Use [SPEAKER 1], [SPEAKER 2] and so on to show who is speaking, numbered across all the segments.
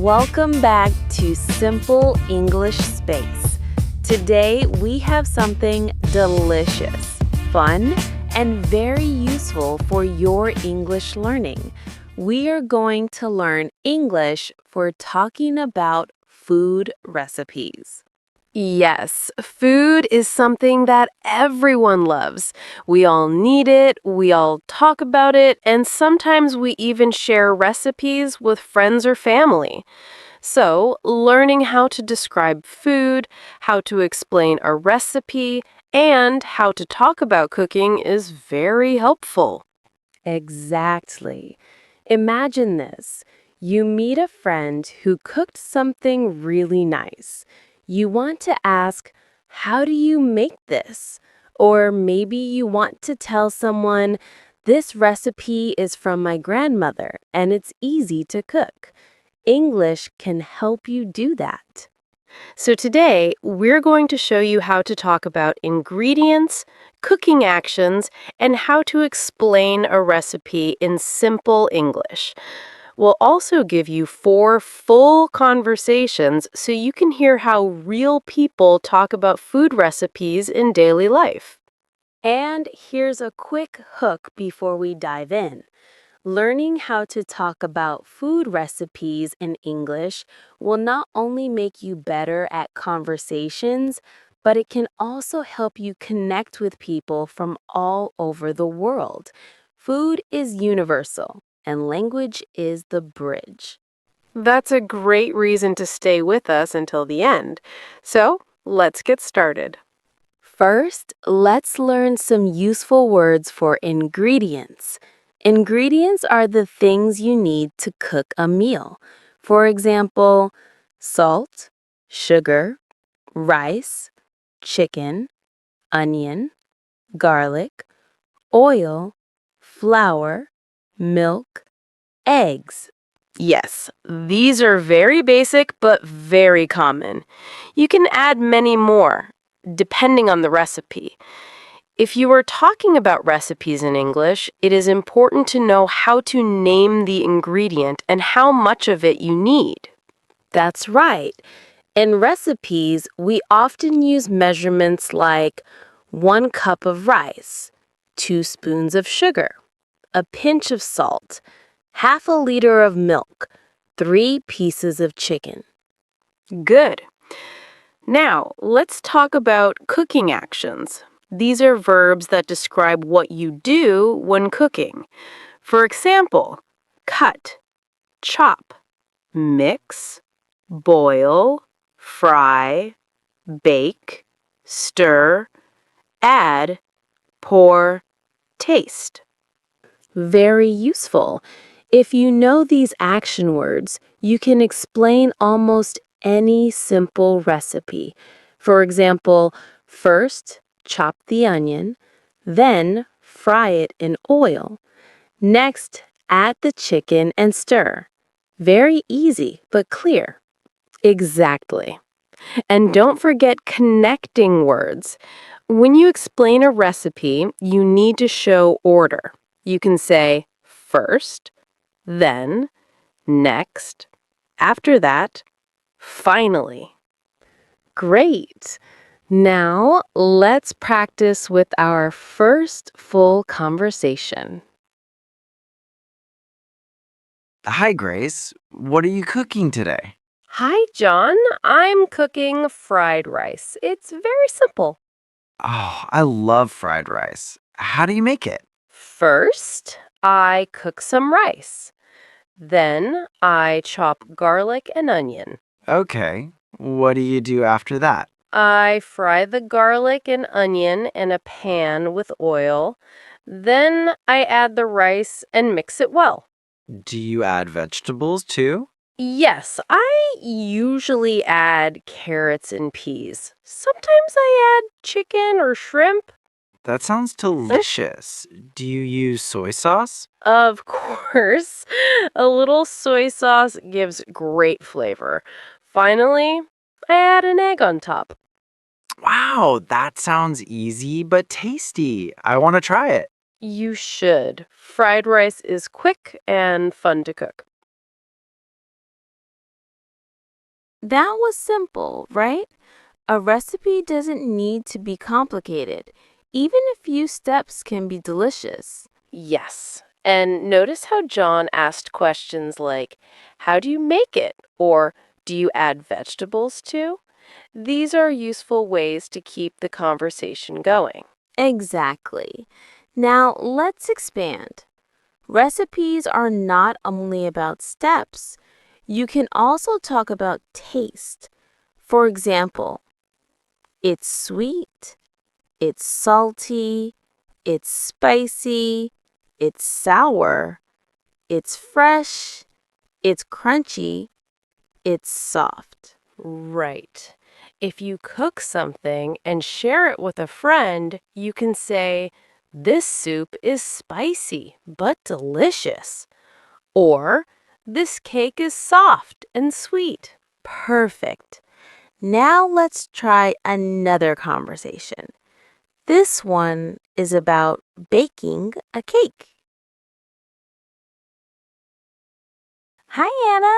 [SPEAKER 1] Welcome back to Simple English Space. Today we have something delicious, fun, and very useful for your English learning. We are going to learn English for talking about food recipes. Yes, food is something that everyone loves. We all need it, we all talk about it, and sometimes we even share recipes with friends or family. So, learning how to describe food, how to explain a recipe, and how to talk about cooking is very helpful. Exactly. Imagine this. You meet a friend who cooked something really nice. You want to ask, how do you make this? Or maybe you want to tell someone, this recipe is from my grandmother and it's easy to cook. English can help you do that. So today, we're going to show you how to talk about ingredients, cooking actions, and how to explain a recipe in simple English. We'll also give you 4 full conversations so you can hear how real people talk about food recipes in daily life. And here's a quick hook before we dive in. Learning how to talk about food recipes in English will not only make you better at conversations, but it can also help you connect with people from all over the world. Food is universal, and language is the bridge. That's a great reason to stay with us until the end. So, let's get started. First, let's learn some useful words for ingredients. Ingredients are the things you need to cook a meal. For example, salt, sugar, rice, chicken, onion, garlic, oil, flour, milk, eggs. Yes, these are very basic but very common. You can add many more, depending on the recipe. If you are talking about recipes in English, it is important to know how to name the ingredient and how much of it you need. That's right. In recipes, we often use measurements like 1 cup of rice, 2 spoons of sugar, a pinch of salt, half a liter of milk, 3 pieces of chicken. Good. Now, let's talk about cooking actions. These are verbs that describe what you do when cooking. For example, cut, chop, mix, boil, fry, bake, stir, add, pour, taste. Very useful. If you know these action words, you can explain almost any simple recipe. For example, first, chop the onion, then fry it in oil. Next, add the chicken and stir. Very easy, but clear. Exactly. And don't forget connecting words. When you explain a recipe, you need to show order. You can say first, then, next, after that, finally. Great! Now, let's practice with our first full conversation.
[SPEAKER 2] Hi, Grace. What are you cooking today?
[SPEAKER 1] Hi, John. I'm cooking fried rice. It's very simple.
[SPEAKER 2] Oh, I love fried rice. How do you make it?
[SPEAKER 1] First, I cook some rice. Then, I chop garlic and onion.
[SPEAKER 2] Okay. What do you do after that?
[SPEAKER 1] I fry the garlic and onion in a pan with oil. Then I add the rice and mix it well.
[SPEAKER 2] Do you add vegetables too?
[SPEAKER 1] Yes, I usually add carrots and peas. Sometimes I add chicken or shrimp.
[SPEAKER 2] That sounds delicious. Do you use soy sauce?
[SPEAKER 1] Of course, a little soy sauce gives great flavor. Finally, I add an egg on top.
[SPEAKER 2] Wow, that sounds easy but tasty. I want to try it.
[SPEAKER 1] You should. Fried rice is quick and fun to cook. That was simple, right? A recipe doesn't need to be complicated. Even a few steps can be delicious.
[SPEAKER 3] Yes. And notice how John asked questions like, how do you make it? Or do you add vegetables too? These are useful ways to keep the conversation going.
[SPEAKER 1] Exactly. Now let's expand. Recipes are not only about steps, you can also talk about taste. For example, it's sweet, it's salty, it's spicy, it's sour, it's fresh, it's crunchy, it's soft.
[SPEAKER 3] Right. If you cook something and share it with a friend, you can say, this soup is spicy but delicious. Or, this cake is soft and sweet.
[SPEAKER 1] Perfect. Now let's try another conversation. This one is about baking a cake.
[SPEAKER 4] Hi, Anna.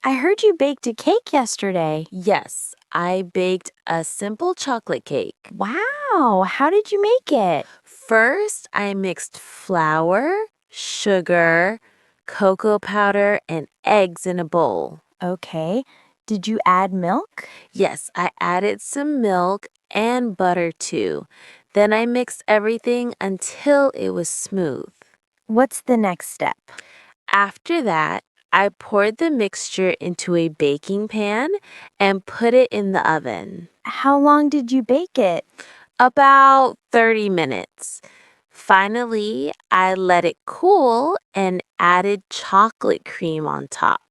[SPEAKER 4] I heard you baked a cake yesterday.
[SPEAKER 1] Yes, I baked a simple chocolate cake.
[SPEAKER 4] Wow, how did you make it?
[SPEAKER 1] First, I mixed flour, sugar, cocoa powder, and eggs in a bowl.
[SPEAKER 4] Okay. Did you add milk?
[SPEAKER 1] Yes, I added some milk and butter too. Then I mixed everything until it was smooth.
[SPEAKER 4] What's the next step?
[SPEAKER 1] After that, I poured the mixture into a baking pan and put it in the oven.
[SPEAKER 4] How long did you bake it?
[SPEAKER 1] About 30 minutes. Finally, I let it cool and added chocolate cream on top.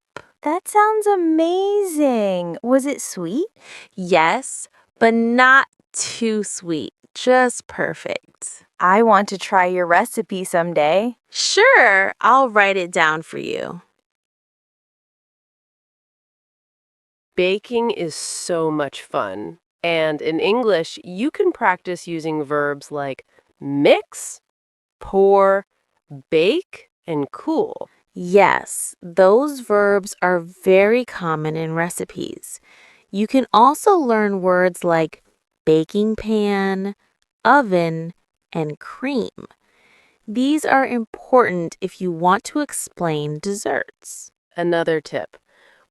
[SPEAKER 4] That sounds amazing. Was it sweet?
[SPEAKER 1] Yes, but not too sweet, just perfect.
[SPEAKER 4] I want to try your recipe someday.
[SPEAKER 1] Sure, I'll write it down for you.
[SPEAKER 3] Baking is so much fun. And in English, you can practice using verbs like mix, pour, bake, and cool.
[SPEAKER 1] Yes, those verbs are very common in recipes. You can also learn words like baking pan, oven, and cream. These are important if you want to explain desserts.
[SPEAKER 3] Another tip.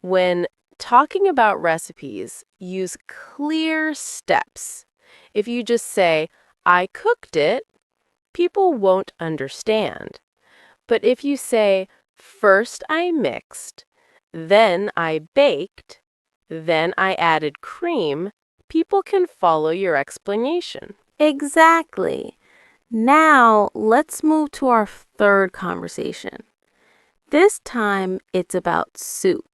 [SPEAKER 3] When talking about recipes, use clear steps. If you just say, I cooked it, people won't understand. But if you say, first I mixed, then I baked, then I added cream, people can follow your explanation.
[SPEAKER 1] Exactly. Now, let's move to our third conversation. This time, it's about soup.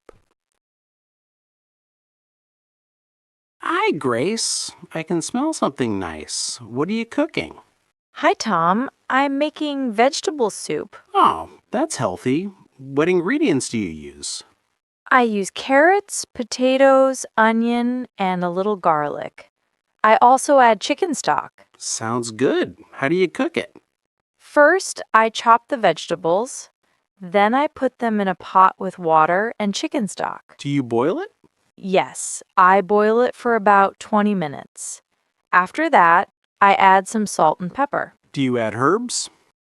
[SPEAKER 5] Hi, Grace. I can smell something nice. What are you cooking?
[SPEAKER 4] Hi, Tom. I'm making vegetable soup.
[SPEAKER 5] Oh, that's healthy. What ingredients do you use?
[SPEAKER 4] I use carrots, potatoes, onion, and a little garlic. I also add chicken stock.
[SPEAKER 5] Sounds good. How do you cook it?
[SPEAKER 4] First, I chop the vegetables. Then I put them in a pot with water and chicken stock.
[SPEAKER 5] Do you boil it?
[SPEAKER 4] Yes, I boil it for about 20 minutes. After that, I add some salt and pepper.
[SPEAKER 5] Do you add herbs?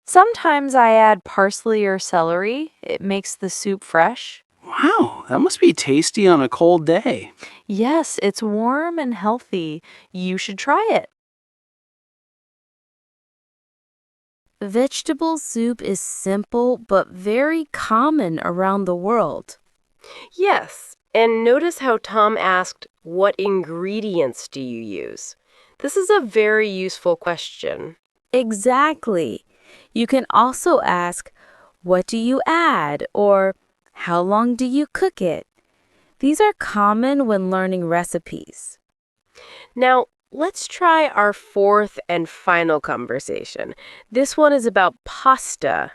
[SPEAKER 4] Sometimes I add parsley or celery. It makes the soup fresh.
[SPEAKER 5] Wow, that must be tasty on a cold day.
[SPEAKER 4] Yes, it's warm and healthy. You should try it.
[SPEAKER 1] Vegetable soup is simple but very common around the world.
[SPEAKER 3] Yes, and notice how Tom asked, what ingredients do you use? This is a very useful question.
[SPEAKER 1] Exactly. You can also ask, what do you add? Or how long do you cook it? These are common when learning recipes.
[SPEAKER 3] Now, let's try our fourth and final conversation. This one is about pasta.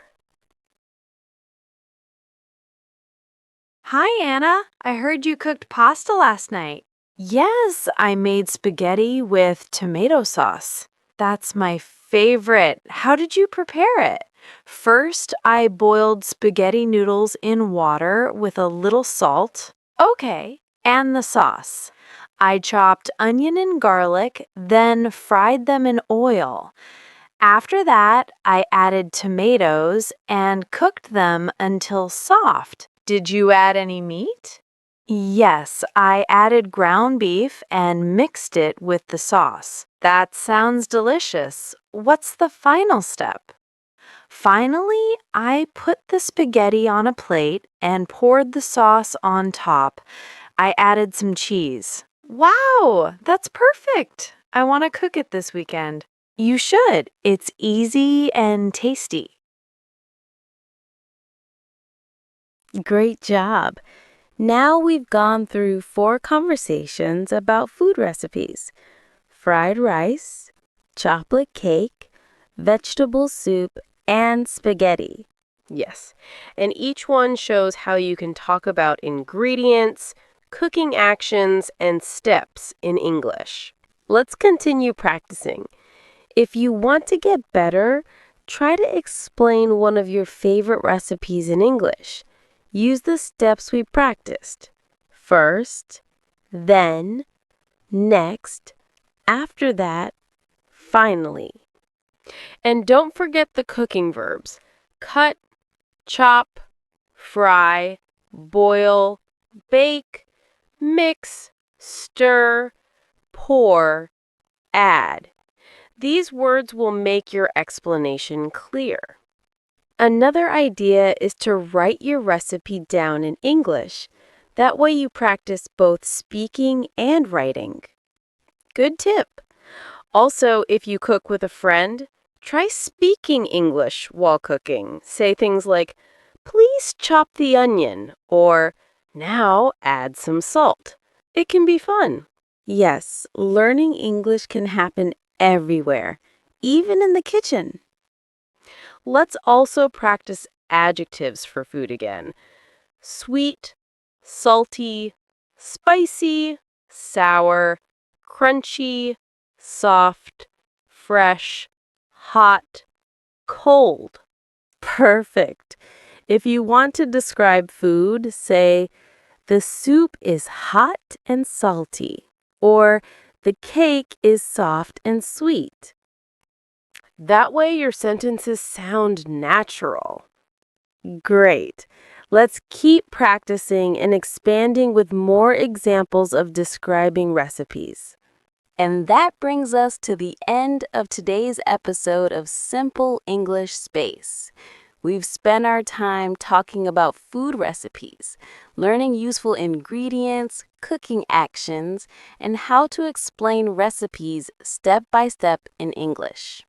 [SPEAKER 4] Hi, Anna. I heard you cooked pasta last night. Yes, I made spaghetti with tomato sauce. That's my favorite. How did you prepare it? First, I boiled spaghetti noodles in water with a little salt. Okay. and the sauce. I chopped onion and garlic, then fried them in oil. After that, I added tomatoes and cooked them until soft.
[SPEAKER 3] Did you add any meat?
[SPEAKER 4] Yes, I added ground beef and mixed it with the sauce. That sounds delicious. What's the final step? Finally, I put the spaghetti on a plate and poured the sauce on top. I added some cheese. Wow, that's perfect. I want to cook it this weekend. You should. It's easy and tasty.
[SPEAKER 1] Great job. Now we've gone through 4 conversations about food recipes: fried rice, chocolate cake, vegetable soup, and spaghetti.
[SPEAKER 3] Yes. And each one shows how you can talk about ingredients, cooking actions, and steps in English. Let's continue practicing. If you want to get better, try to explain one of your favorite recipes in English. Use the steps we practiced. First, then, next, after that, finally. And don't forget the cooking verbs: cut, chop, fry, boil, bake, mix, stir, pour, add. These words will make your explanation clear. Another idea is to write your recipe down in English. That way you practice both speaking and writing. Good tip. Also, if you cook with a friend, try speaking English while cooking. Say things like, "Please chop the onion," or "Now add some salt." It can be fun.
[SPEAKER 1] Yes, learning English can happen everywhere, even in the kitchen.
[SPEAKER 3] Let's also practice adjectives for food again: sweet, salty, spicy, sour, crunchy, soft, fresh, hot, cold.
[SPEAKER 1] Perfect. If you want to describe food, say, "The soup is hot and salty," or "The cake is soft and sweet."
[SPEAKER 3] That way your sentences sound natural.
[SPEAKER 1] Great. Let's keep practicing and expanding with more examples of describing recipes. And that brings us to the end of today's episode of Simple English Space. We've spent our time talking about food recipes, learning useful ingredients, cooking actions, and how to explain recipes step by step in English.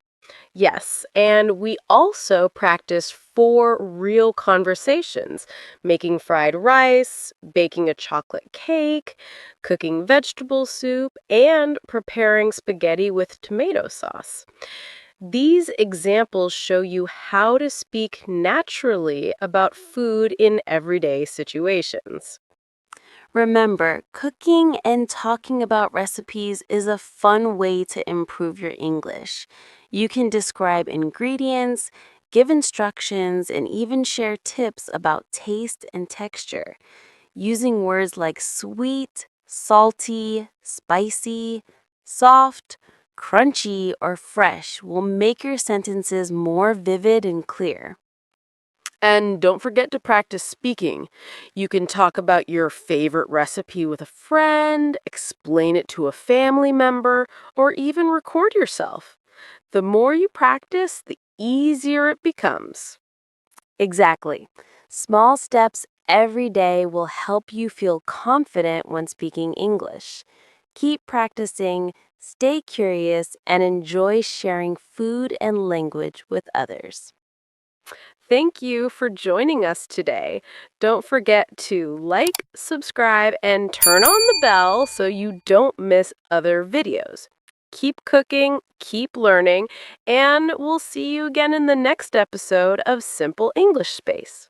[SPEAKER 3] Yes, and we also practice 4 real conversations: making fried rice, baking a chocolate cake, cooking vegetable soup, and preparing spaghetti with tomato sauce. These examples show you how to speak naturally about food in everyday situations.
[SPEAKER 1] Remember, cooking and talking about recipes is a fun way to improve your English. You can describe ingredients, give instructions, and even share tips about taste and texture. Using words like sweet, salty, spicy, soft, crunchy, or fresh will make your sentences more vivid and clear.
[SPEAKER 3] And don't forget to practice speaking. You can talk about your favorite recipe with a friend, explain it to a family member, or even record yourself. The more you practice, the easier it becomes.
[SPEAKER 1] Exactly. Small steps every day will help you feel confident when speaking English. Keep practicing, stay curious, and enjoy sharing food and language with others.
[SPEAKER 3] Thank you for joining us today. Don't forget to like, subscribe, and turn on the bell so you don't miss other videos. Keep cooking, keep learning, and we'll see you again in the next episode of Simple English Space.